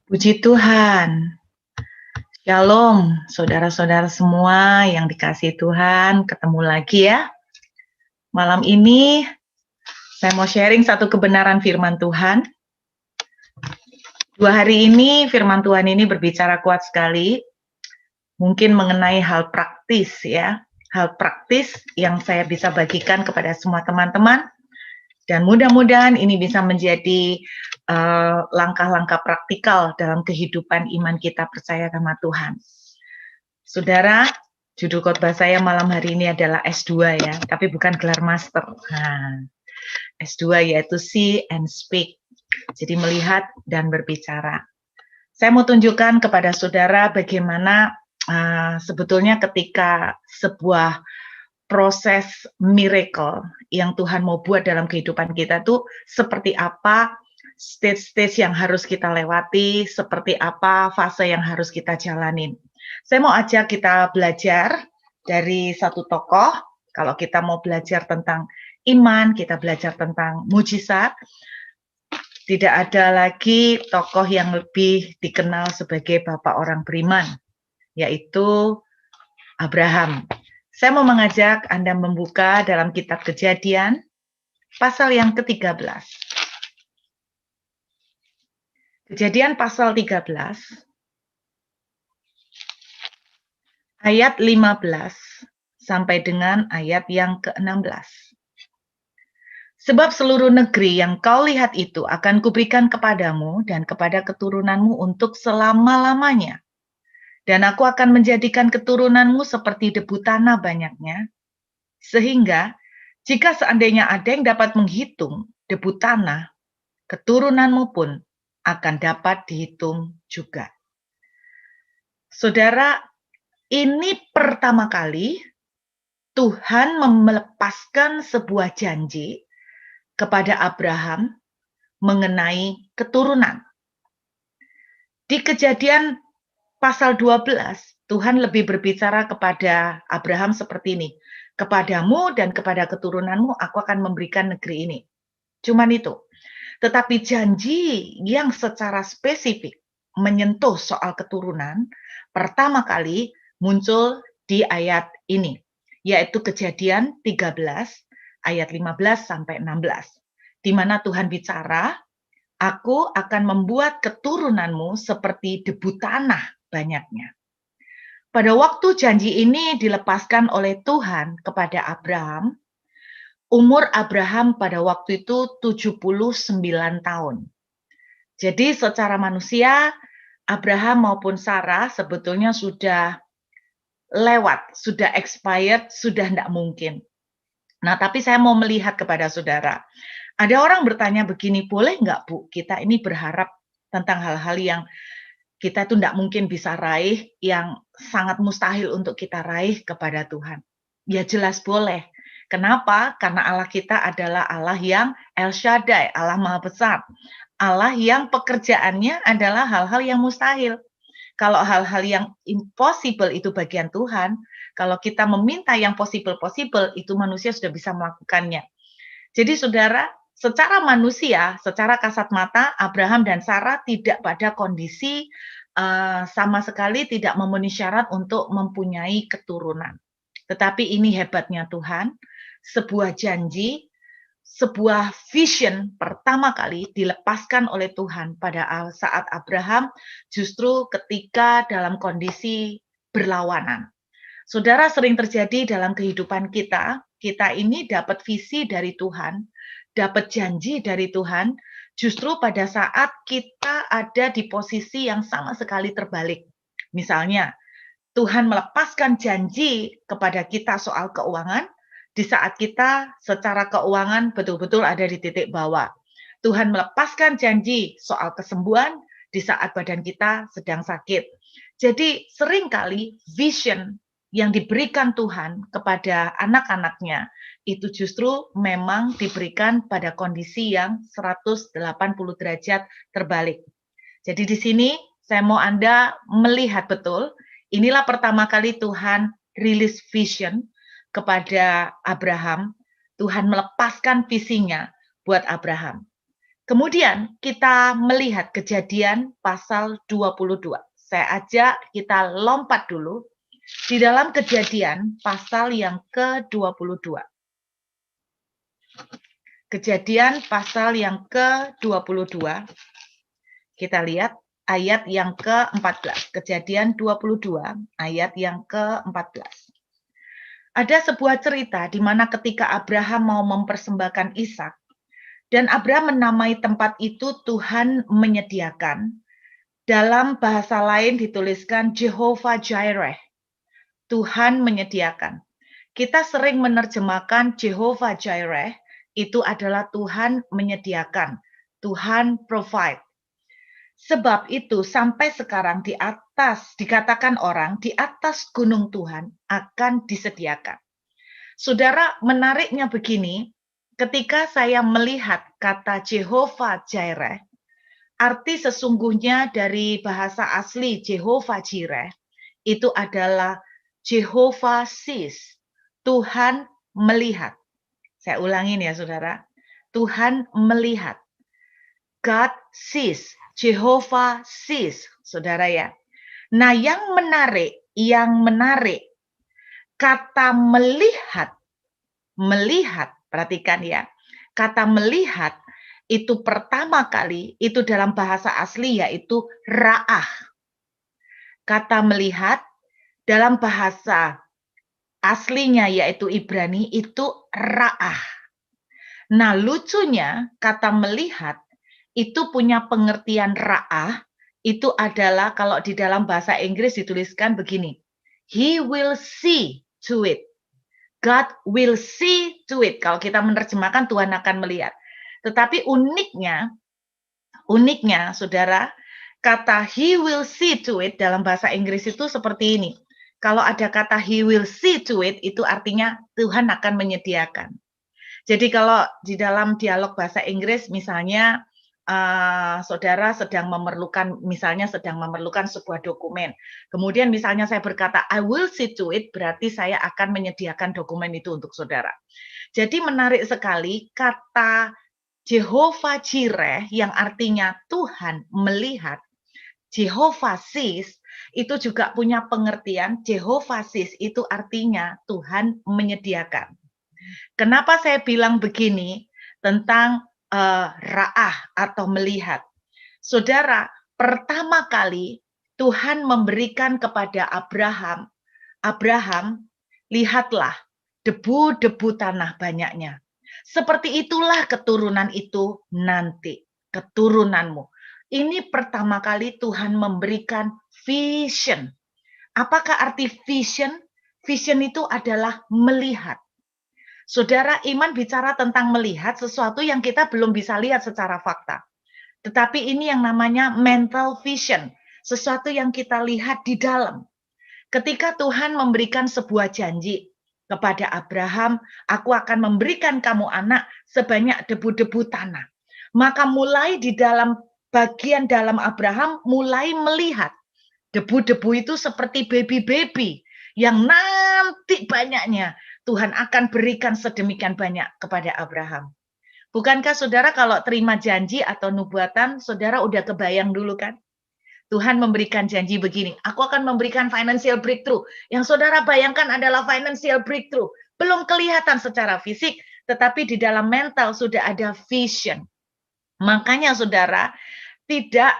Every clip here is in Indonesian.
Puji Tuhan. Shalom, saudara-saudara semua yang dikasihi Tuhan, ketemu lagi ya. Malam ini saya mau sharing satu kebenaran firman Tuhan. 2 hari ini firman Tuhan ini berbicara kuat sekali, mungkin mengenai hal praktis ya. Hal praktis yang saya bisa bagikan kepada semua teman-teman. Dan mudah-mudahan ini bisa menjadi langkah-langkah praktikal dalam kehidupan iman kita percaya sama Tuhan. Saudara, judul khotbah saya malam hari ini adalah S2 ya, tapi bukan gelar master. Nah, S2 yaitu see and speak. Jadi melihat dan berbicara. Saya mau tunjukkan kepada saudara bagaimana sebetulnya ketika sebuah proses miracle yang Tuhan mau buat dalam kehidupan kita tuh seperti apa stage-stage yang harus kita lewati, seperti apa fase yang harus kita jalanin. Saya mau ajak kita belajar dari satu tokoh. Kalau kita mau belajar tentang iman, kita belajar tentang mujizat. Tidak ada lagi tokoh yang lebih dikenal sebagai bapak orang beriman, yaitu Abraham. Saya mau mengajak Anda membuka dalam kitab Kejadian, pasal yang ke-13. Kejadian pasal 13, ayat 15 sampai dengan ayat yang ke-16. Sebab seluruh negeri yang kau lihat itu akan kuberikan kepadamu dan kepada keturunanmu untuk selama-lamanya. Dan aku akan menjadikan keturunanmu seperti debu tanah banyaknya, sehingga jika seandainya ada yang dapat menghitung debu tanah, keturunanmu pun akan dapat dihitung juga. Saudara, ini pertama kali Tuhan melepaskan sebuah janji kepada Abraham mengenai keturunan. Di Kejadian pasal 12, Tuhan lebih berbicara kepada Abraham seperti ini. Kepadamu dan kepada keturunanmu aku akan memberikan negeri ini. Cuman itu. Tetapi janji yang secara spesifik menyentuh soal keturunan pertama kali muncul di ayat ini, yaitu Kejadian 13 ayat 15 sampai 16, di mana Tuhan bicara, aku akan membuat keturunanmu seperti debu tanah banyaknya. Pada waktu janji ini dilepaskan oleh Tuhan kepada Abraham, umur Abraham pada waktu itu 79 tahun. Jadi secara manusia, Abraham maupun Sarah sebetulnya sudah lewat, sudah expired, sudah tidak mungkin. Nah, tapi saya mau melihat kepada saudara. Ada orang bertanya begini, boleh nggak Bu, kita ini berharap tentang hal-hal yang kita itu tidak mungkin bisa raih, yang sangat mustahil untuk kita raih kepada Tuhan. Ya jelas boleh. Kenapa? Karena Allah kita adalah Allah yang El Shaddai, Allah Maha Besar. Allah yang pekerjaannya adalah hal-hal yang mustahil. Kalau hal-hal yang impossible itu bagian Tuhan, kalau kita meminta yang possible-possible, itu manusia sudah bisa melakukannya. Jadi saudara, secara manusia, secara kasat mata, Abraham dan Sarah tidak pada kondisi sama sekali tidak memenuhi syarat untuk mempunyai keturunan. Tetapi ini hebatnya Tuhan, sebuah janji, sebuah vision pertama kali dilepaskan oleh Tuhan pada saat Abraham justru ketika dalam kondisi berlawanan. Saudara, sering terjadi dalam kehidupan kita, kita ini dapat visi dari Tuhan, dapat janji dari Tuhan, justru pada saat kita ada di posisi yang sama sekali terbalik. Misalnya, Tuhan melepaskan janji kepada kita soal keuangan, di saat kita secara keuangan betul-betul ada di titik bawah. Tuhan melepaskan janji soal kesembuhan di saat badan kita sedang sakit. Jadi seringkali vision yang diberikan Tuhan kepada anak-anaknya itu justru memang diberikan pada kondisi yang 180 derajat terbalik. Jadi di sini saya mau Anda melihat betul, inilah pertama kali Tuhan rilis vision kepada Abraham, Tuhan melepaskan visinya buat Abraham. Kemudian kita melihat Kejadian pasal 22. Saya ajak kita lompat dulu di dalam Kejadian pasal yang ke-22. Kejadian pasal yang ke-22. Kita lihat ayat yang ke-14. Kejadian 22 ayat yang ke-14. Ada sebuah cerita di mana ketika Abraham mau mempersembahkan Ishak, dan Abraham menamai tempat itu Tuhan menyediakan. Dalam bahasa lain dituliskan Jehovah Jireh. Tuhan menyediakan. Kita sering menerjemahkan Jehovah Jireh itu adalah Tuhan menyediakan. Tuhan provide. Sebab itu sampai sekarang di atas, dikatakan orang, di atas gunung Tuhan akan disediakan. Saudara, menariknya begini, ketika saya melihat kata Jehovah Jireh, arti sesungguhnya dari bahasa asli Jehovah Jireh itu adalah Jehovah sees, Tuhan melihat. Saya ulangin ya saudara, Tuhan melihat. God sees, Jehovah sees, saudara ya. Nah yang menarik, kata melihat, perhatikan ya, kata melihat itu pertama kali, itu dalam bahasa asli yaitu ra'ah. Kata melihat dalam bahasa aslinya yaitu Ibrani itu ra'ah. Nah lucunya kata melihat itu punya pengertian ra'ah, itu adalah kalau di dalam bahasa Inggris dituliskan begini, He will see to it. God will see to it. Kalau kita menerjemahkan Tuhan akan melihat. Tetapi uniknya saudara, kata he will see to it dalam bahasa Inggris itu seperti ini. Kalau ada kata he will see to it, itu artinya Tuhan akan menyediakan. Jadi kalau di dalam dialog bahasa Inggris misalnya saudara sedang memerlukan sebuah dokumen. Kemudian misalnya saya berkata I will see to it, berarti saya akan menyediakan dokumen itu untuk saudara. Jadi menarik sekali kata Jehovah Jireh yang artinya Tuhan melihat. Jehovah sees itu juga punya pengertian Jehovah sees itu artinya Tuhan menyediakan. Kenapa saya bilang begini tentang ra'ah atau melihat? Saudara, pertama kali Tuhan memberikan kepada Abraham, lihatlah debu-debu tanah banyaknya. Seperti itulah keturunan itu nanti, keturunanmu. Ini pertama kali Tuhan memberikan vision. Apakah arti vision? Vision itu adalah melihat. Saudara, iman bicara tentang melihat sesuatu yang kita belum bisa lihat secara fakta. Tetapi ini yang namanya mental vision, sesuatu yang kita lihat di dalam. Ketika Tuhan memberikan sebuah janji kepada Abraham, aku akan memberikan kamu anak sebanyak debu-debu tanah. Maka mulai di dalam bagian dalam Abraham mulai melihat debu-debu itu seperti baby-baby yang nanti banyaknya Tuhan akan berikan sedemikian banyak kepada Abraham. Bukankah saudara kalau terima janji atau nubuatan, saudara udah kebayang dulu kan? Tuhan memberikan janji begini, aku akan memberikan financial breakthrough. Yang saudara bayangkan adalah financial breakthrough. Belum kelihatan secara fisik, tetapi di dalam mental sudah ada vision. Makanya saudara, tidak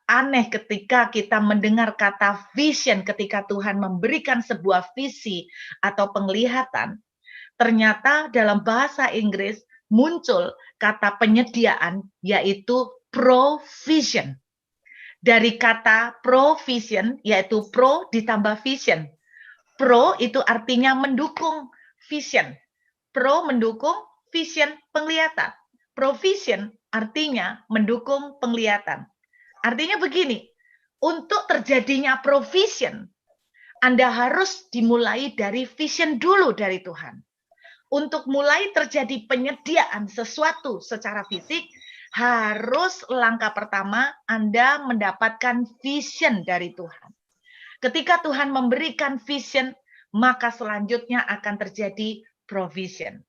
aneh ketika kita mendengar kata vision ketika Tuhan memberikan sebuah visi atau penglihatan. Ternyata dalam bahasa Inggris muncul kata penyediaan yaitu provision. Dari kata provision yaitu pro ditambah vision. Pro itu artinya mendukung vision. Pro mendukung, vision penglihatan. Provision artinya mendukung penglihatan. Artinya begini, untuk terjadinya provision, Anda harus dimulai dari vision dulu dari Tuhan. Untuk mulai terjadi penyediaan sesuatu secara fisik, harus langkah pertama Anda mendapatkan vision dari Tuhan. Ketika Tuhan memberikan vision, maka selanjutnya akan terjadi provision.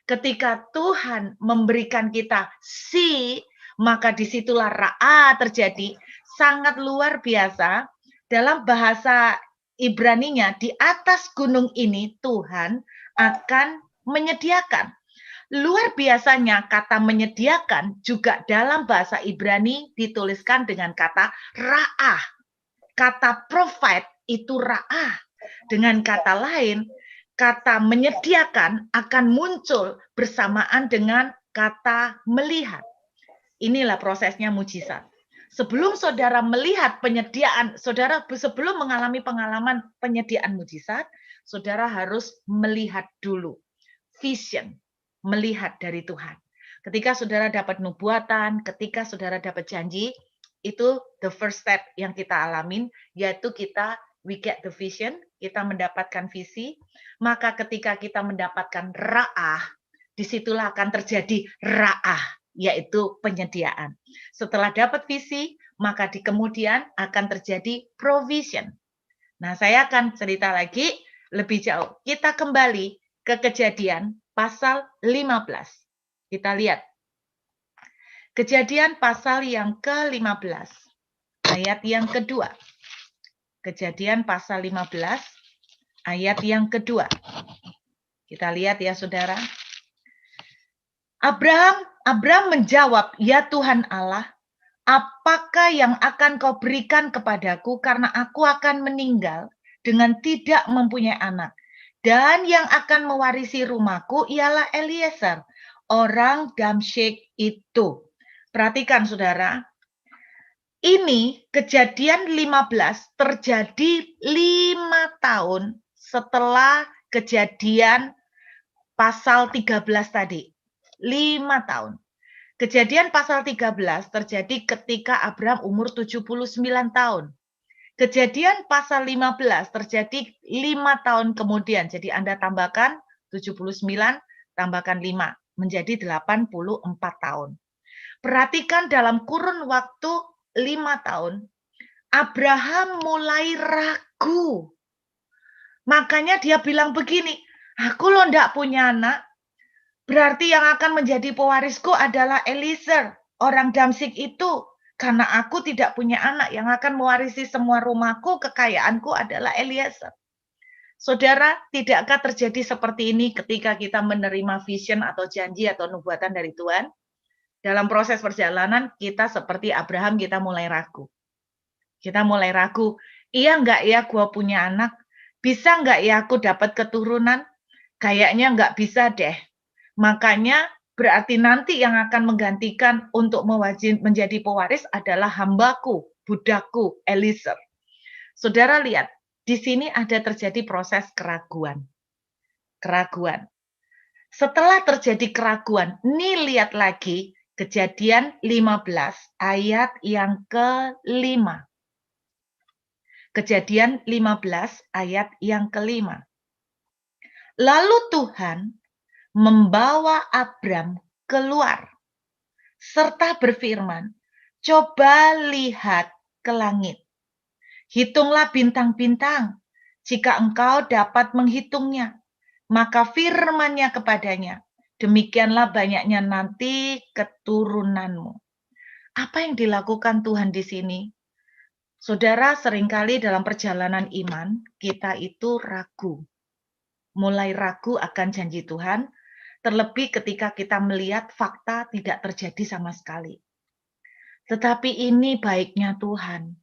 Ketika Tuhan memberikan kita see maka disitulah ra'ah terjadi. Sangat luar biasa. Dalam bahasa Ibraninya, di atas gunung ini Tuhan akan menyediakan. Luar biasanya kata menyediakan juga dalam bahasa Ibrani dituliskan dengan kata ra'ah. Kata provide itu ra'ah. Dengan kata lain, kata menyediakan akan muncul bersamaan dengan kata melihat. Inilah prosesnya mujizat. Sebelum saudara melihat penyediaan, saudara sebelum mengalami pengalaman penyediaan mujizat, saudara harus melihat dulu. Vision, melihat dari Tuhan. Ketika saudara dapat nubuatan, ketika saudara dapat janji, itu the first step yang kita alamin, yaitu we get the vision, kita mendapatkan visi, maka ketika kita mendapatkan ra'ah, disitulah akan terjadi ra'ah, yaitu penyediaan. Setelah dapat visi, maka di kemudian akan terjadi provision. Nah, saya akan cerita lagi lebih jauh. Kita kembali ke Kejadian pasal 15. Kita lihat. Kejadian pasal yang ke-15, ayat yang kedua. Kejadian pasal 15, ayat yang kedua. Kita lihat ya, saudara. Abraham menjawab, "Ya Tuhan Allah, apakah yang akan kau berikan kepadaku karena aku akan meninggal dengan tidak mempunyai anak? Dan yang akan mewarisi rumahku ialah Eliezer, orang Damsyik itu." Perhatikan saudara, ini Kejadian 15 terjadi 5 tahun setelah kejadian pasal 13 tadi. 5 tahun. Kejadian pasal 13 terjadi ketika Abraham umur 79 tahun. Kejadian pasal 15 terjadi 5 tahun kemudian. Jadi Anda tambahkan 79, tambahkan 5, menjadi 84 tahun. Perhatikan dalam kurun waktu 5 tahun, Abraham mulai ragu. Makanya dia bilang begini, aku loh enggak punya anak, berarti yang akan menjadi pewarisku adalah Eliezer, orang Damsyik itu. Karena aku tidak punya anak, yang akan mewarisi semua rumahku, kekayaanku adalah Eliezer. Saudara, tidakkah terjadi seperti ini ketika kita menerima vision atau janji atau nubuatan dari Tuhan? Dalam proses perjalanan, kita seperti Abraham, kita mulai ragu. Kita mulai ragu, iya enggak ya gua punya anak? Bisa enggak ya aku dapat keturunan? Kayaknya enggak bisa deh. Makanya berarti nanti yang akan menggantikan untuk menjadi pewaris adalah hambaku, budakku, Eliezer. Saudara lihat, di sini ada terjadi proses keraguan. Keraguan. Setelah terjadi keraguan, ini lihat lagi Kejadian 15 ayat yang ke-5. Kejadian 15 ayat yang ke-5. Lalu Tuhan membawa Abram keluar, serta berfirman, coba lihat ke langit. Hitunglah bintang-bintang, jika engkau dapat menghitungnya. Maka firman-Nya kepadanya, demikianlah banyaknya nanti keturunanmu. Apa yang dilakukan Tuhan di sini? Saudara, seringkali dalam perjalanan iman, kita itu ragu. Mulai ragu akan janji Tuhan, terlebih ketika kita melihat fakta tidak terjadi sama sekali. Tetapi ini baiknya Tuhan.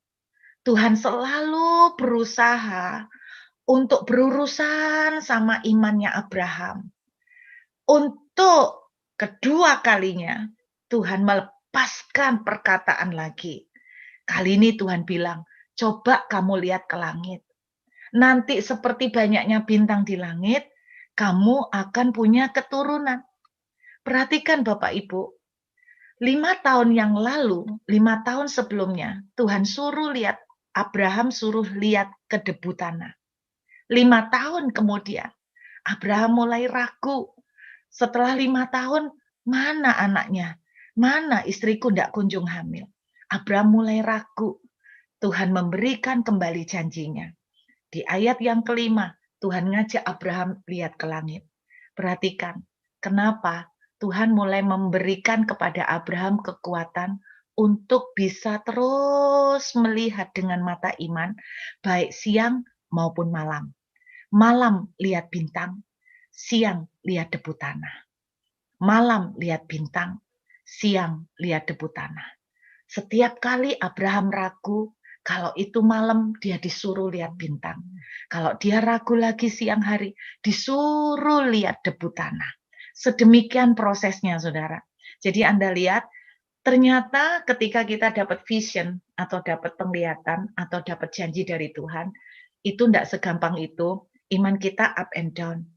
Tuhan selalu berusaha untuk berurusan sama imannya Abraham. Untuk kedua kalinya, Tuhan melepaskan perkataan lagi. Kali ini Tuhan bilang, coba kamu lihat ke langit. Nanti seperti banyaknya bintang di langit, kamu akan punya keturunan. Perhatikan Bapak Ibu, 5 tahun yang lalu, 5 tahun sebelumnya, Tuhan suruh lihat, Abraham suruh lihat ke debu tanah. 5 tahun kemudian, Abraham mulai ragu. Setelah 5 tahun, mana anaknya? Mana istriku tidak kunjung hamil? Abraham mulai ragu. Tuhan memberikan kembali janjinya. Di ayat yang ke-5, Tuhan ngajak Abraham lihat ke langit. Perhatikan, kenapa Tuhan mulai memberikan kepada Abraham kekuatan untuk bisa terus melihat dengan mata iman, baik siang maupun malam. Malam lihat bintang, siang lihat debu tanah. Malam lihat bintang, siang lihat debu tanah. Setiap kali Abraham ragu, kalau itu malam dia disuruh lihat bintang. Kalau dia ragu lagi siang hari, disuruh lihat debu tanah. Sedemikian prosesnya, saudara. Jadi Anda lihat, ternyata ketika kita dapat vision, atau dapat penglihatan, atau dapat janji dari Tuhan, itu tidak segampang itu. Iman kita up and down.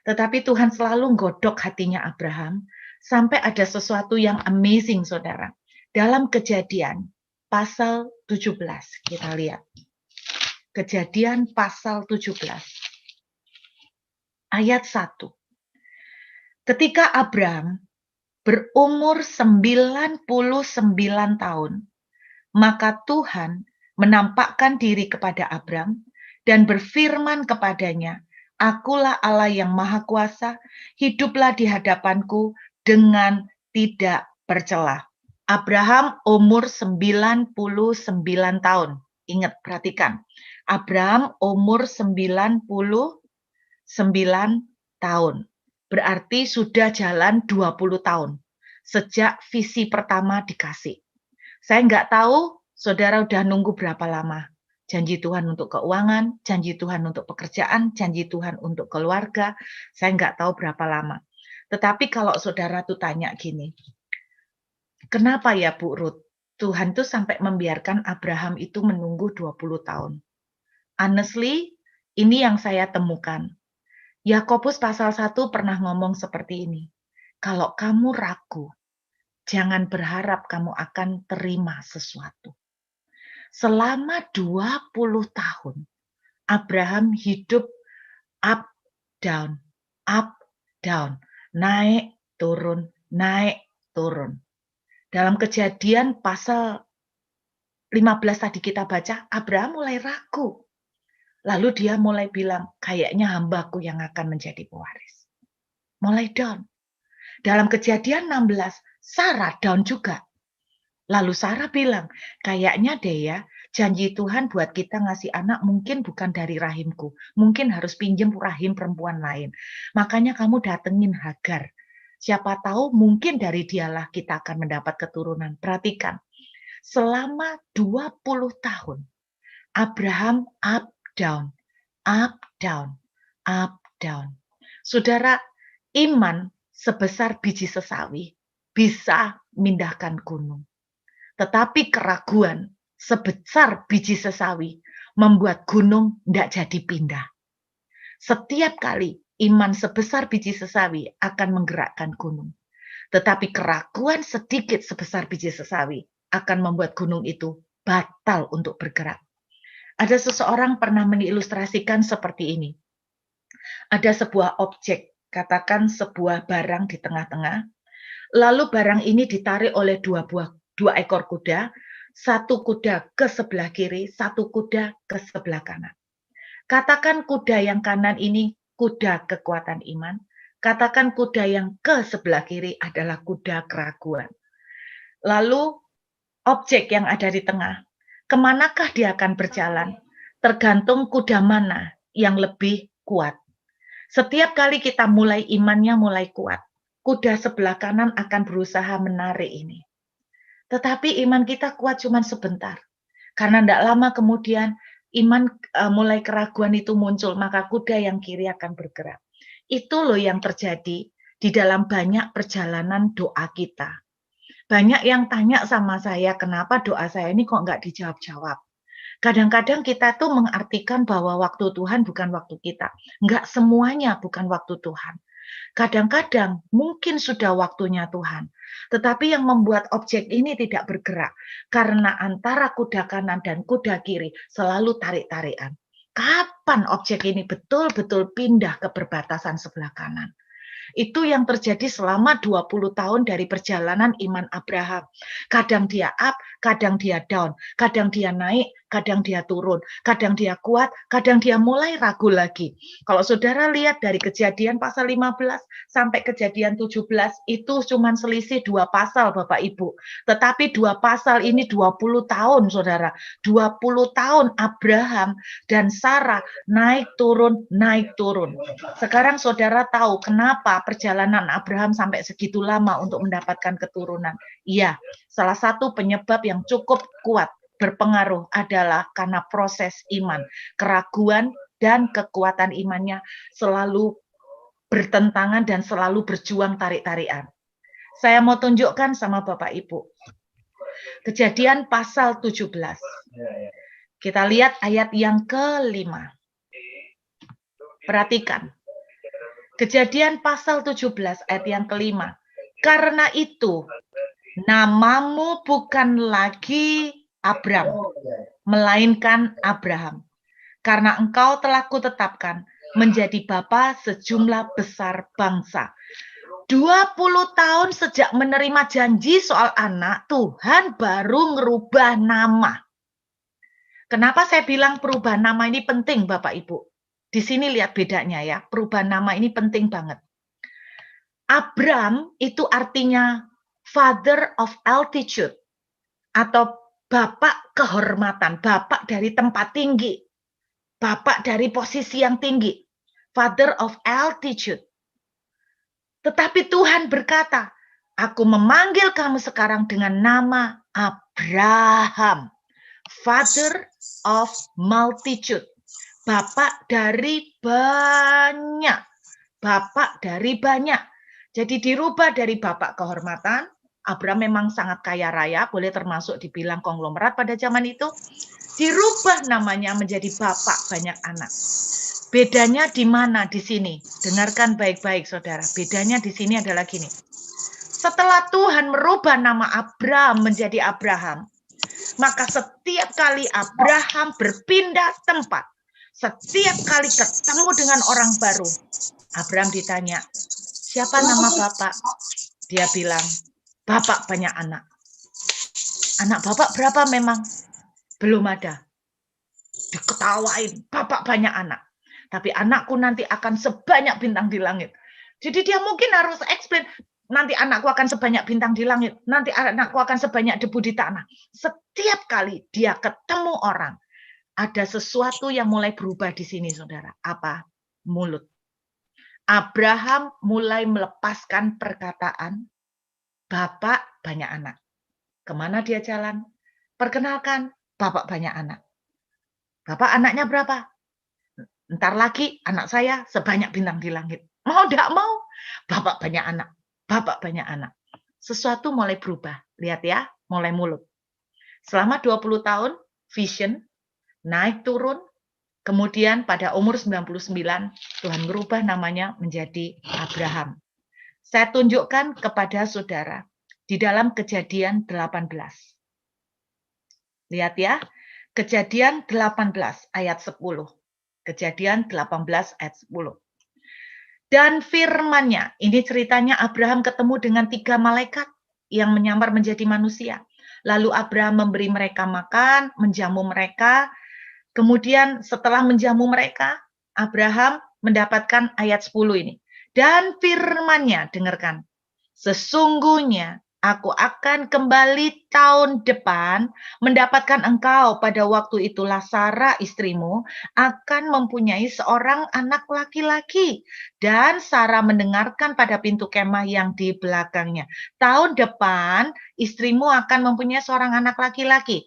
Tetapi Tuhan selalu nggodok hatinya Abraham, sampai ada sesuatu yang amazing, saudara. Dalam Kejadian pasal 17, kita lihat. Kejadian pasal 17, ayat 1. Ketika Abraham berumur 99 tahun, maka Tuhan menampakkan diri kepada Abraham dan berfirman kepadanya, "Akulah Allah yang Maha Kuasa, hiduplah di hadapanku dengan tidak bercela." Abraham umur 99 tahun. Ingat, perhatikan. Abraham umur 99 tahun. Berarti sudah jalan 20 tahun. Sejak visi pertama dikasih. Saya nggak tahu saudara udah nunggu berapa lama. Janji Tuhan untuk keuangan, janji Tuhan untuk pekerjaan, janji Tuhan untuk keluarga. Saya nggak tahu berapa lama. Tetapi kalau saudara tuh tanya gini, kenapa ya Bu Ruth? Tuhan tuh sampai membiarkan Abraham itu menunggu 20 tahun. Honestly, ini yang saya temukan. Yakobus pasal 1 pernah ngomong seperti ini. Kalau kamu ragu, jangan berharap kamu akan terima sesuatu. Selama 20 tahun, Abraham hidup up, down, naik, turun, naik, turun. Dalam Kejadian pasal 15 tadi kita baca, Abraham mulai ragu. Lalu dia mulai bilang, kayaknya hambaku yang akan menjadi pewaris. Mulai down. Dalam Kejadian 16, Sarah down juga. Lalu Sarah bilang, kayaknya deh ya, janji Tuhan buat kita ngasih anak mungkin bukan dari rahimku. Mungkin harus pinjem rahim perempuan lain. Makanya kamu datengin Hagar. Siapa tahu mungkin dari dialah kita akan mendapat keturunan. Perhatikan, selama 20 tahun, Abraham up, down, up, down, up, down. Saudara, iman sebesar biji sesawi bisa mindahkan gunung. Tetapi keraguan sebesar biji sesawi membuat gunung tidak jadi pindah. Setiap kali iman sebesar biji sesawi akan menggerakkan gunung. Tetapi keraguan sedikit sebesar biji sesawi akan membuat gunung itu batal untuk bergerak. Ada seseorang pernah mengilustrasikan seperti ini. Ada sebuah objek, katakan sebuah barang di tengah-tengah, lalu barang ini ditarik oleh dua ekor kuda, satu kuda ke sebelah kiri, satu kuda ke sebelah kanan. Katakan kuda yang kanan ini kuda kekuatan iman, katakan kuda yang ke sebelah kiri adalah kuda keraguan. Lalu objek yang ada di tengah, kemanakah dia akan berjalan? Tergantung kuda mana yang lebih kuat. Setiap kali kita mulai imannya mulai kuat, kuda sebelah kanan akan berusaha menarik ini. Tetapi iman kita kuat cuma sebentar. Karena tidak lama kemudian iman mulai keraguan itu muncul, maka kuda yang kiri akan bergerak. Itu loh yang terjadi di dalam banyak perjalanan doa kita. Banyak yang tanya sama saya, kenapa doa saya ini kok nggak dijawab-jawab. Kadang-kadang kita tuh mengartikan bahwa waktu Tuhan bukan waktu kita. Nggak semuanya bukan waktu Tuhan. Kadang-kadang mungkin sudah waktunya Tuhan. Tetapi yang membuat objek ini tidak bergerak. Karena antara kuda kanan dan kuda kiri selalu tarik-tarikan. Kapan objek ini betul-betul pindah ke perbatasan sebelah kanan? Itu yang terjadi selama 20 tahun dari perjalanan iman Abraham. Kadang dia up, kadang dia down, kadang dia naik, kadang dia turun, kadang dia kuat, kadang dia mulai ragu lagi. Kalau saudara lihat dari Kejadian pasal 15 sampai Kejadian 17, itu cuma selisih 2 pasal Bapak Ibu. Tetapi 2 pasal ini 20 tahun saudara. 20 tahun Abraham dan Sarah naik turun, naik turun. Sekarang saudara tahu kenapa perjalanan Abraham sampai segitu lama untuk mendapatkan keturunan. Iya, salah satu penyebab yang cukup kuat berpengaruh adalah karena proses iman. Keraguan dan kekuatan imannya selalu bertentangan dan selalu berjuang tarik-tarikan. Saya mau tunjukkan sama Bapak Ibu. Kejadian pasal 17. Kita lihat ayat yang ke-5. Perhatikan. Kejadian pasal 17 ayat yang ke-5. Karena itu, namamu bukan lagi Abram, melainkan Abraham. Karena engkau telah kutetapkan menjadi bapa sejumlah besar bangsa. 20 tahun sejak menerima janji soal anak, Tuhan baru merubah nama. Kenapa saya bilang perubahan nama ini penting, Bapak Ibu? Di sini lihat bedanya ya, perubahan nama ini penting banget. Abram itu artinya father of altitude, atau bapak kehormatan, bapak dari tempat tinggi, bapak dari posisi yang tinggi, father of altitude. Tetapi Tuhan berkata, aku memanggil kamu sekarang dengan nama Abraham, father of multitude, bapak dari banyak, bapak dari banyak. Jadi dirubah dari bapak kehormatan, Abraham memang sangat kaya raya, boleh termasuk dibilang konglomerat pada zaman itu, dirubah namanya menjadi bapak banyak anak. Bedanya di mana di sini? Dengarkan baik-baik saudara, bedanya di sini adalah gini. Setelah Tuhan merubah nama Abraham menjadi Abraham, maka setiap kali Abraham berpindah tempat, setiap kali ketemu dengan orang baru, Abraham ditanya, siapa nama bapak? Dia bilang, bapak banyak anak. Anak bapak berapa memang? Belum ada. Diketawain, bapak banyak anak. Tapi anakku nanti akan sebanyak bintang di langit. Jadi dia mungkin harus explain, nanti anakku akan sebanyak bintang di langit, nanti anakku akan sebanyak debu di tanah. Setiap kali dia ketemu orang, ada sesuatu yang mulai berubah di sini, saudara. Apa? Mulut. Abraham mulai melepaskan perkataan, bapak banyak anak. Kemana dia jalan? Perkenalkan, bapak banyak anak. Bapak anaknya berapa? Ntar lagi anak saya sebanyak bintang di langit. Mau tidak mau, bapak banyak anak. Bapak banyak anak. Sesuatu mulai berubah. Lihat ya, mulai mulut. Selama 20 tahun, vision, naik turun. Kemudian pada umur 99, Tuhan merubah namanya menjadi Abraham. Saya tunjukkan kepada saudara di dalam Kejadian 18. Lihat ya, Kejadian 18 ayat 10. Kejadian 18 ayat 10. Dan firman-Nya, ini ceritanya Abraham ketemu dengan 3 malaikat yang menyamar menjadi manusia. Lalu Abraham memberi mereka makan, menjamu mereka. Kemudian setelah menjamu mereka, Abraham mendapatkan ayat 10 ini. Dan firman-Nya, dengarkan, sesungguhnya aku akan kembali tahun depan mendapatkan engkau pada waktu itulah Sarah istrimu akan mempunyai seorang anak laki-laki. Dan Sarah mendengarkan pada pintu kemah yang di belakangnya. Tahun depan istrimu akan mempunyai seorang anak laki-laki.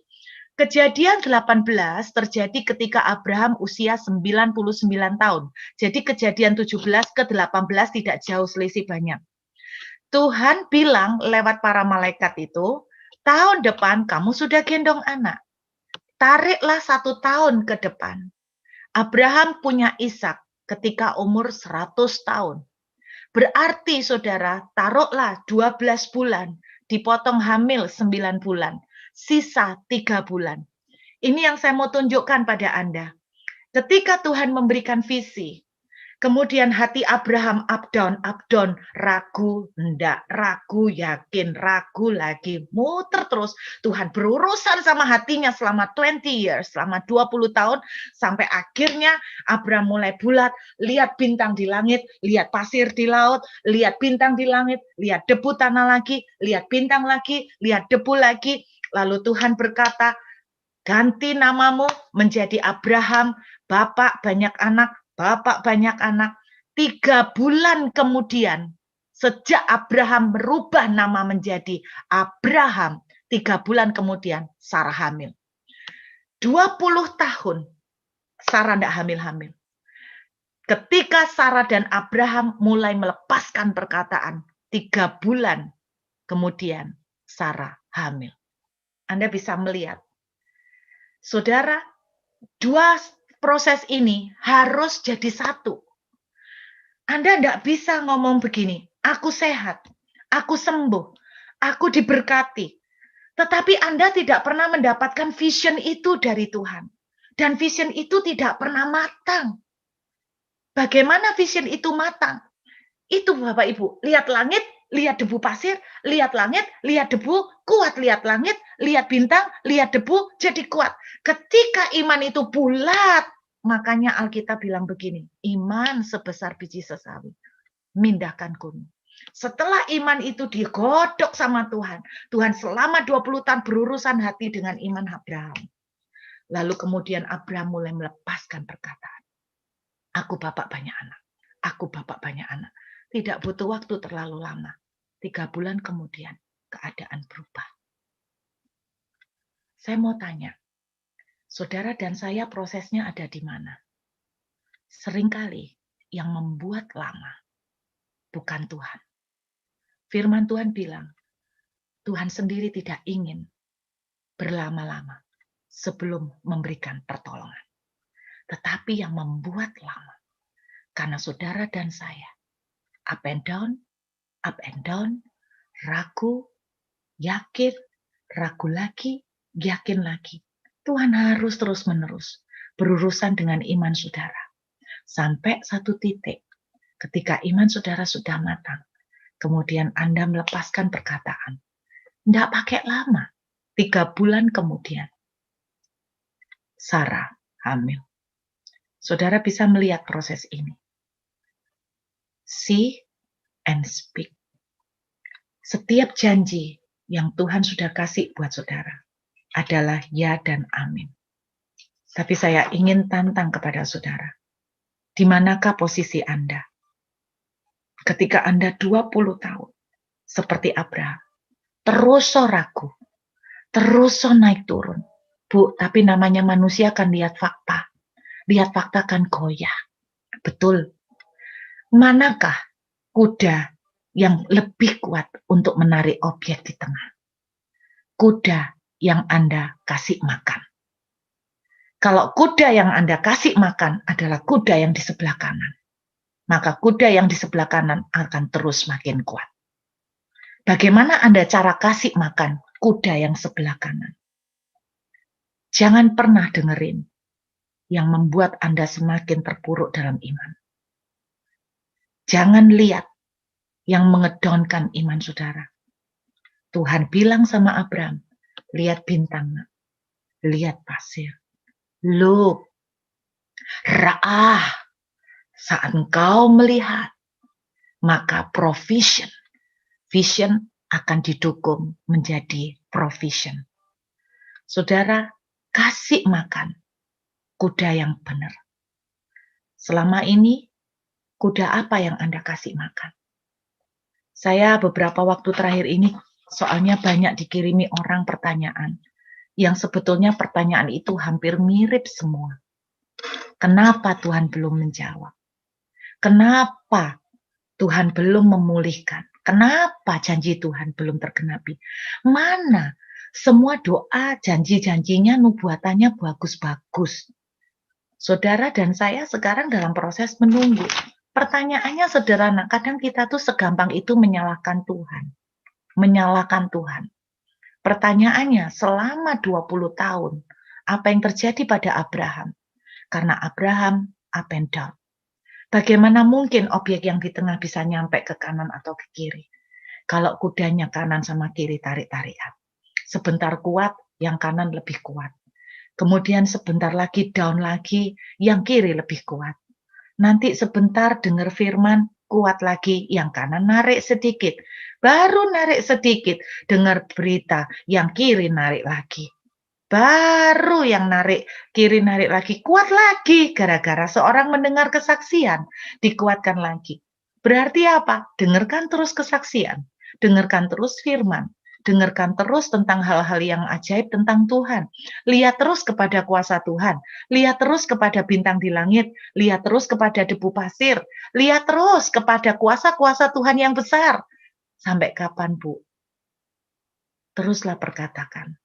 Kejadian 18 terjadi ketika Abraham usia 99 tahun. Jadi kejadian 17 ke 18 tidak jauh selisih banyak. Tuhan bilang lewat para malaikat itu, tahun depan kamu sudah gendong anak. Tariklah 1 tahun ke depan. Abraham punya Ishak ketika umur 100 tahun. Berarti saudara, taruhlah 12 bulan, dipotong hamil 9 bulan, sisa 3 bulan. Ini yang saya mau tunjukkan pada Anda. Ketika Tuhan memberikan visi, Kemudian hati Abraham up down, ragu, enggak, ragu, yakin, ragu lagi, muter terus. Tuhan berurusan sama hatinya selama 20 years, selama 20 tahun, sampai akhirnya Abraham mulai bulat, lihat bintang di langit, lihat pasir di laut, lihat bintang di langit, lihat debu tanah lagi, lihat bintang lagi, lihat debu lagi. Lalu Tuhan berkata, ganti namamu menjadi Abraham, bapak banyak anak, bapak banyak anak. 3 bulan kemudian, sejak Abraham merubah nama menjadi Abraham, 3 bulan kemudian Sarah hamil. 20 tahun Sarah tidak hamil-hamil. Ketika Sarah dan Abraham mulai melepaskan perkataan, 3 bulan kemudian Sarah hamil. Anda bisa melihat, saudara, 2 proses ini harus jadi satu. Anda tidak bisa ngomong begini, aku sehat, aku sembuh, aku diberkati. Tetapi Anda tidak pernah mendapatkan vision itu dari Tuhan. Dan vision itu tidak pernah matang. Bagaimana vision itu matang? Itu Bapak Ibu, lihat langit, lihat debu pasir, lihat langit, lihat debu, kuat lihat langit, lihat bintang, lihat debu, jadi kuat. Ketika iman itu bulat, makanya Alkitab bilang begini, iman sebesar biji sesawi, mindahkan gunung. Setelah iman itu digodok sama Tuhan, Tuhan selama 20 tahun berurusan hati dengan iman Abraham. Lalu kemudian Abraham mulai melepaskan perkataan, aku bapak banyak anak, aku bapak banyak anak. Tidak butuh waktu terlalu lama. 3 bulan kemudian keadaan berubah. Saya mau tanya, saudara dan saya prosesnya ada di mana? Seringkali yang membuat lama bukan Tuhan. Firman Tuhan bilang, Tuhan sendiri tidak ingin berlama-lama sebelum memberikan pertolongan. Tetapi yang membuat lama, karena saudara dan saya, up and down, ragu, yakin, ragu lagi, yakin lagi. Tuhan harus terus-menerus berurusan dengan iman saudara. Sampai satu titik, ketika iman saudara sudah matang, kemudian Anda melepaskan perkataan. Tidak pakai lama, 3 bulan kemudian, Sarah hamil. Saudara bisa melihat proses ini. See and speak. Setiap janji yang Tuhan sudah kasih buat saudara adalah ya dan amin. Tapi saya ingin tantang kepada saudara. Di manakah posisi Anda? Ketika Anda 20 tahun, seperti Abraham, terus ragu, terus naik turun. Bu, tapi namanya manusia kan lihat fakta. Lihat fakta kan goyah. Betul. Manakah kuda yang lebih kuat untuk menarik objek di tengah? Kuda yang Anda kasih makan. Kalau kuda yang Anda kasih makan adalah kuda yang di sebelah kanan, maka kuda yang di sebelah kanan akan terus makin kuat. Bagaimana Anda cara kasih makan kuda yang sebelah kanan? Jangan pernah dengerin yang membuat Anda semakin terpuruk dalam iman. Jangan lihat yang mengedonkan iman saudara. Tuhan bilang sama Abraham, lihat bintang, lihat pasir. Look, ra'ah, saat engkau melihat, maka provision, vision akan didukung menjadi provision. Saudara, kasih makan kuda yang benar. Selama ini, kuda apa yang Anda kasih makan? Saya beberapa waktu terakhir ini, soalnya banyak dikirimi orang pertanyaan, yang sebetulnya pertanyaan itu hampir mirip semua. Kenapa Tuhan belum menjawab? Kenapa Tuhan belum memulihkan? Kenapa janji Tuhan belum tergenapi? Mana semua doa, janji-janjinya, nubuatannya bagus-bagus. Saudara dan saya sekarang dalam proses menunggu. Pertanyaannya sederhana, kadang kita tuh segampang itu menyalahkan Tuhan. Menyalahkan Tuhan. Pertanyaannya, selama 20 tahun, apa yang terjadi pada Abraham? Karena Abraham up and down. Bagaimana mungkin objek yang di tengah bisa nyampe ke kanan atau ke kiri? Kalau kudanya kanan sama kiri tarik-tarikan. Sebentar kuat, yang kanan lebih kuat. Kemudian sebentar lagi down lagi, yang kiri lebih kuat. Nanti sebentar dengar firman, kuat lagi, yang kanan narik sedikit. Baru narik sedikit, dengar berita, yang kiri narik lagi. Baru yang narik, kiri narik lagi, kuat lagi. Gara-gara seorang mendengar kesaksian, dikuatkan lagi. Berarti apa? Dengarkan terus kesaksian. Dengarkan terus firman. Dengarkan terus tentang hal-hal yang ajaib tentang Tuhan. Lihat terus kepada kuasa Tuhan. Lihat terus kepada bintang di langit. Lihat terus kepada debu pasir. Lihat terus kepada kuasa-kuasa Tuhan yang besar. Sampai kapan, Bu? Teruslah perkatakan.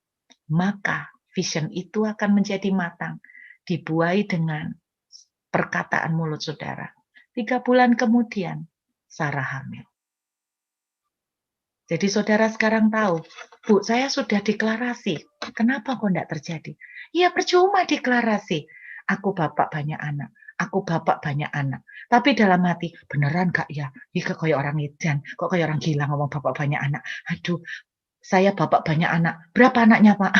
Maka vision itu akan menjadi matang, dibuai dengan perkataan mulut saudara. 3 bulan kemudian, Sarah hamil. Jadi saudara sekarang tahu, Bu, saya sudah deklarasi. Kenapa kok enggak terjadi? Ya percuma deklarasi. Aku bapak banyak anak. Aku bapak banyak anak. Tapi dalam hati, beneran gak ya? Ika kayak orang edan, kok kayak orang gila ngomong bapak banyak anak. Aduh, saya bapak banyak anak. Berapa anaknya, Pak?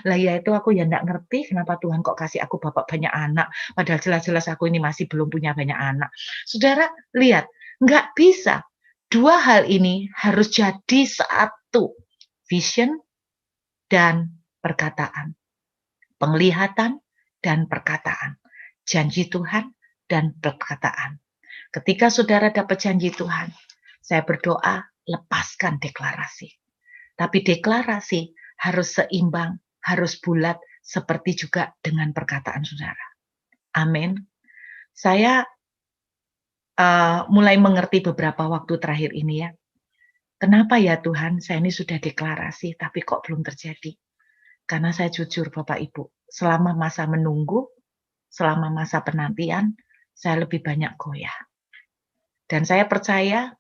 Lah ya itu aku ya enggak ngerti kenapa Tuhan kok kasih aku bapak banyak anak. Padahal jelas-jelas aku ini masih belum punya banyak anak. Saudara, lihat, enggak bisa. Dua hal ini harus jadi satu. Vision dan perkataan. Penglihatan dan perkataan. Janji Tuhan dan perkataan. Ketika saudara dapat janji Tuhan, saya berdoa, lepaskan deklarasi. Tapi deklarasi harus seimbang, harus bulat, seperti juga dengan perkataan saudara. Amin. Saya mulai mengerti beberapa waktu terakhir ini ya. Kenapa ya Tuhan, saya ini sudah deklarasi, tapi kok belum terjadi? Karena saya jujur Bapak Ibu, selama masa menunggu, selama masa penantian, saya lebih banyak goyah. Dan saya percaya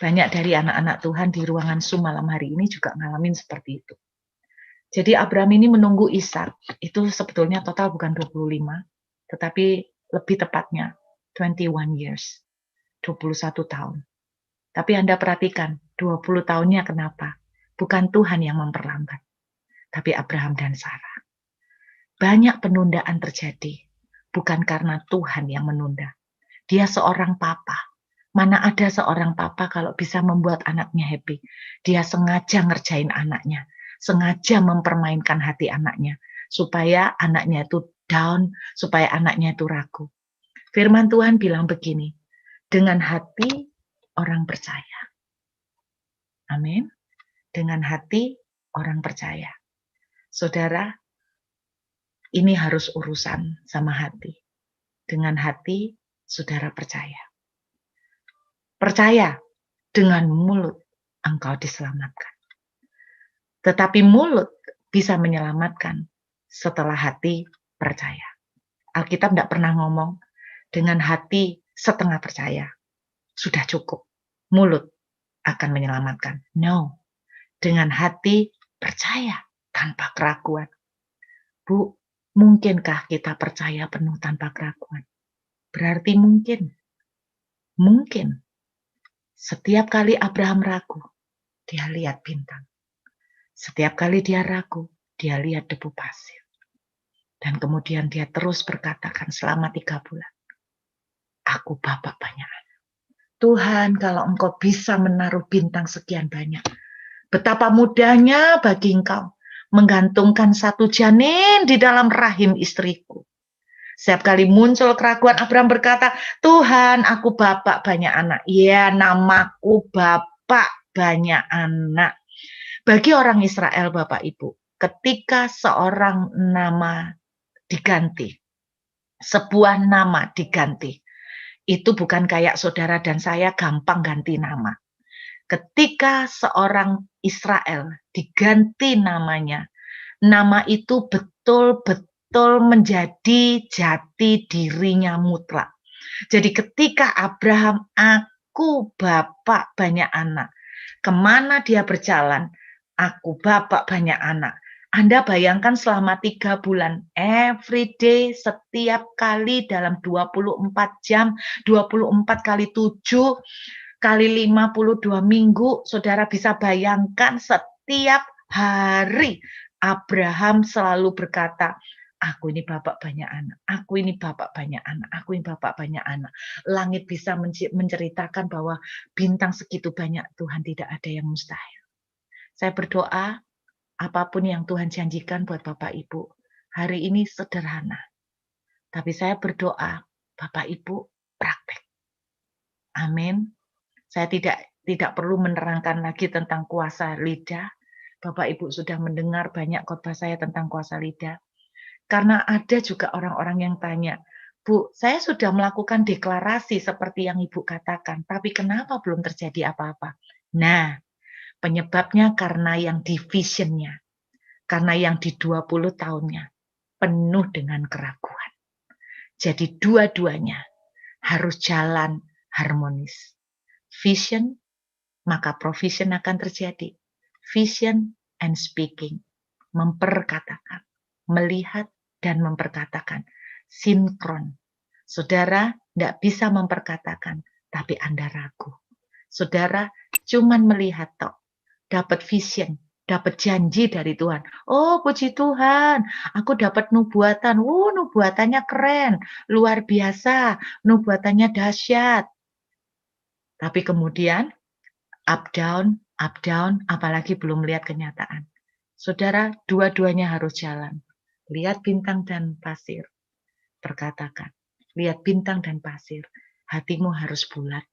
banyak dari anak-anak Tuhan di ruangan Zoom malam hari ini juga ngalamin seperti itu. Jadi Abraham ini menunggu Ishak, itu sebetulnya total bukan 25, tetapi lebih tepatnya 21 years, 21 tahun. Tapi Anda perhatikan, 20 tahunnya kenapa? Bukan Tuhan yang memperlambat, tapi Abraham dan Sarah. Banyak penundaan terjadi, bukan karena Tuhan yang menunda. Dia seorang papa. Mana ada seorang papa kalau bisa membuat anaknya happy. Dia sengaja ngerjain anaknya, sengaja mempermainkan hati anaknya, supaya anaknya itu down, supaya anaknya itu ragu. Firman Tuhan bilang begini, dengan hati orang percaya. Amin. Dengan hati orang percaya. Saudara, ini harus urusan sama hati. Dengan hati, saudara percaya. Percaya, dengan mulut engkau diselamatkan. Tetapi mulut bisa menyelamatkan setelah hati percaya. Alkitab tidak pernah ngomong, dengan hati setengah percaya. Sudah cukup. Mulut akan menyelamatkan. No. Dengan hati percaya tanpa keraguan. Bu, mungkinkah kita percaya penuh tanpa keraguan? Berarti mungkin. Mungkin. Setiap kali Abraham ragu, dia lihat bintang. Setiap kali dia ragu, dia lihat debu pasir. Dan kemudian dia terus berkatakan selama 3 bulan. Aku bapak banyak anak. Tuhan, kalau engkau bisa menaruh bintang sekian banyak, betapa mudahnya bagi engkau menggantungkan satu janin di dalam rahim istriku. Setiap kali muncul keraguan, Abraham berkata, Tuhan, aku bapak banyak anak. Ya, namaku bapak banyak anak. Bagi orang Israel, Bapak Ibu, ketika seorang nama diganti, sebuah nama diganti, itu bukan kayak saudara dan saya gampang ganti nama. Ketika seorang Israel diganti namanya, nama itu betul-betul menjadi jati dirinya mutlak. Jadi ketika Abraham, aku bapak banyak anak, kemana dia berjalan, aku bapak banyak anak. Anda bayangkan selama 3 bulan, every day, setiap kali dalam 24 jam, 24 kali 7 kali 52 minggu, saudara bisa bayangkan setiap hari Abraham selalu berkata, aku ini bapak banyak anak, aku ini bapak banyak anak, aku ini bapak banyak anak. Langit bisa menceritakan bahwa bintang segitu banyak, Tuhan tidak ada yang mustahil. Saya berdoa, apapun yang Tuhan janjikan buat Bapak Ibu, hari ini sederhana. Tapi saya berdoa, Bapak Ibu praktek. Amin. Saya tidak perlu menerangkan lagi tentang kuasa lidah. Bapak Ibu sudah mendengar banyak khotbah saya tentang kuasa lidah. Karena ada juga orang-orang yang tanya, Bu, saya sudah melakukan deklarasi seperti yang Ibu katakan, tapi kenapa belum terjadi apa-apa? Nah, penyebabnya karena yang di vision-nya. Karena yang di 20 tahunnya penuh dengan keraguan. Jadi dua-duanya harus jalan harmonis. Vision, maka provision akan terjadi. Vision and speaking, memperkatakan, melihat dan memperkatakan. Sinkron. Saudara tidak bisa memperkatakan, tapi Anda ragu. Saudara cuman melihat toh, dapat vision, dapat janji dari Tuhan. Oh, puji Tuhan, aku dapat nubuatan. Nubuatannya keren, luar biasa, nubuatannya dahsyat. Tapi kemudian up down, apalagi belum lihat kenyataan. Saudara, dua-duanya harus jalan. Lihat bintang dan pasir, perkatakan. Lihat bintang dan pasir, hatimu harus bulat.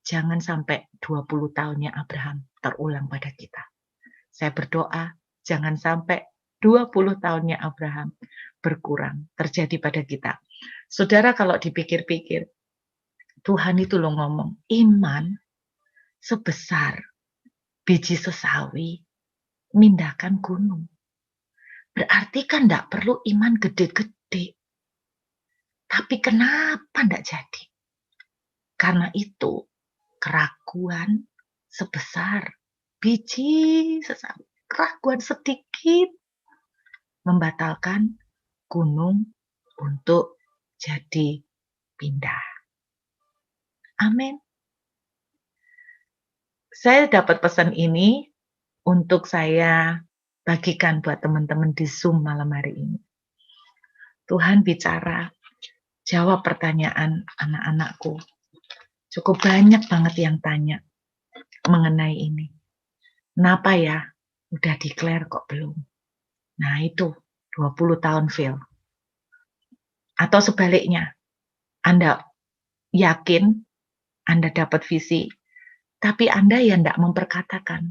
Jangan sampai 20 tahunnya Abraham terulang pada kita. Saya berdoa, jangan sampai 20 tahunnya Abraham berkurang terjadi pada kita. Saudara, kalau dipikir-pikir, Tuhan itu loh ngomong, iman sebesar biji sesawi mindahkan gunung. Berarti kan enggak perlu iman gede-gede. Tapi kenapa enggak jadi? Karena itu keraguan sebesar biji sesawi. Keraguan sedikit membatalkan gunung untuk jadi pindah. Amin. Saya dapat pesan ini untuk saya bagikan buat teman-teman di Zoom malam hari ini. Tuhan bicara, jawab pertanyaan anak-anakku. Cukup banyak banget yang tanya mengenai ini. Kenapa ya? Udah declare kok belum? Nah itu, 20 tahun fail. Atau sebaliknya, Anda yakin, Anda dapat visi, tapi Anda ya enggak memperkatakan.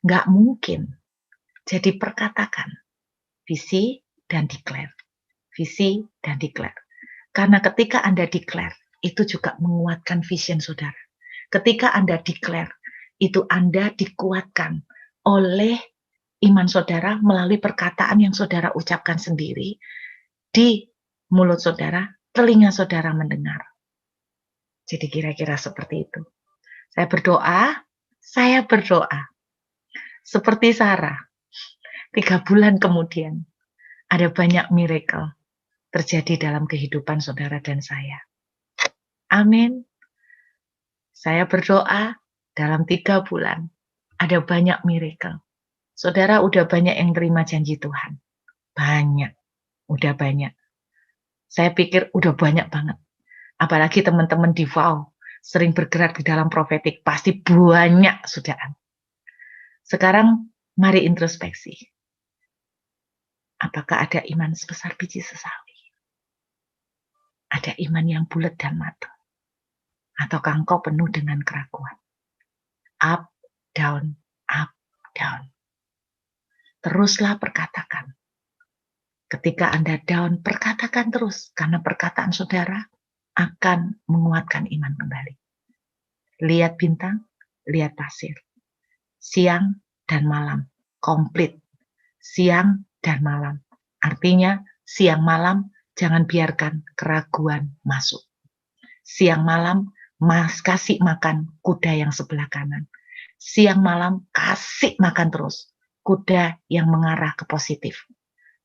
Enggak mungkin. Jadi perkatakan. Visi dan declare. Visi dan declare. Karena ketika Anda declare, itu juga menguatkan vision saudara. Ketika Anda declare, itu Anda dikuatkan oleh iman saudara melalui perkataan yang saudara ucapkan sendiri di mulut saudara, telinga saudara mendengar. Jadi kira-kira seperti itu. Saya berdoa. Seperti Sarah, 3 bulan kemudian, ada banyak miracle terjadi dalam kehidupan saudara dan saya. Amin. Saya berdoa dalam 3 bulan, ada banyak miracle. Saudara udah banyak yang terima janji Tuhan. Banyak. Udah banyak. Saya pikir udah banyak banget. Apalagi teman-teman di Wow, sering bergerak di dalam profetik, pasti banyak sudah. Sekarang mari introspeksi. Apakah ada iman sebesar biji sesawi? Ada iman yang bulat dan matang? Ataukah engkau penuh dengan keraguan? Up, down, up, down. Teruslah perkatakan. Ketika Anda down, perkatakan terus. Karena perkataan saudara akan menguatkan iman kembali. Lihat bintang, lihat pasir. Siang dan malam, komplit. Siang dan malam. Artinya, siang malam, jangan biarkan keraguan masuk. Siang malam, kasih makan kuda yang sebelah kanan. Siang malam, kasih makan terus. kuda yang mengarah ke positif.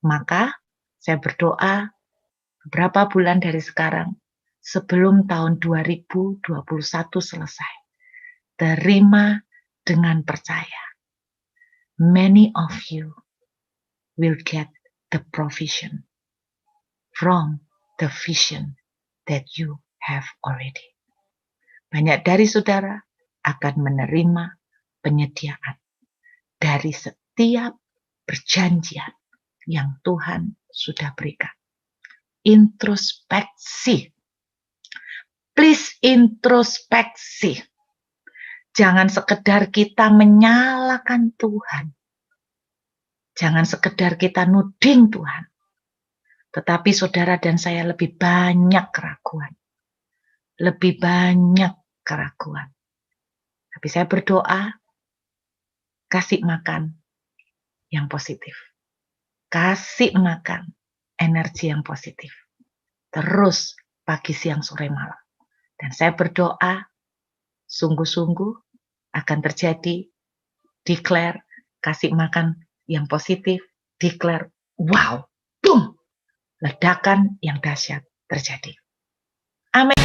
Maka saya berdoa beberapa bulan dari sekarang, sebelum tahun 2021 selesai, terima dengan percaya. Many of you will get the provision from the vision that you have already. Banyak dari saudara akan menerima penyediaan dari setiap perjanjian yang Tuhan sudah berikan. Introspeksi. Please introspeksi. Jangan sekedar kita menyalahkan Tuhan. Jangan sekedar kita nuding Tuhan. Tetapi saudara dan saya lebih banyak keraguan. Lebih banyak keraguan. Tapi saya berdoa, kasih makan yang positif. Kasih makan energi yang positif. Terus pagi, siang, sore, malam. Dan saya berdoa, sungguh-sungguh akan terjadi, declare, kasih makan yang positif, declare, wow, boom, ledakan yang dahsyat terjadi. Amin.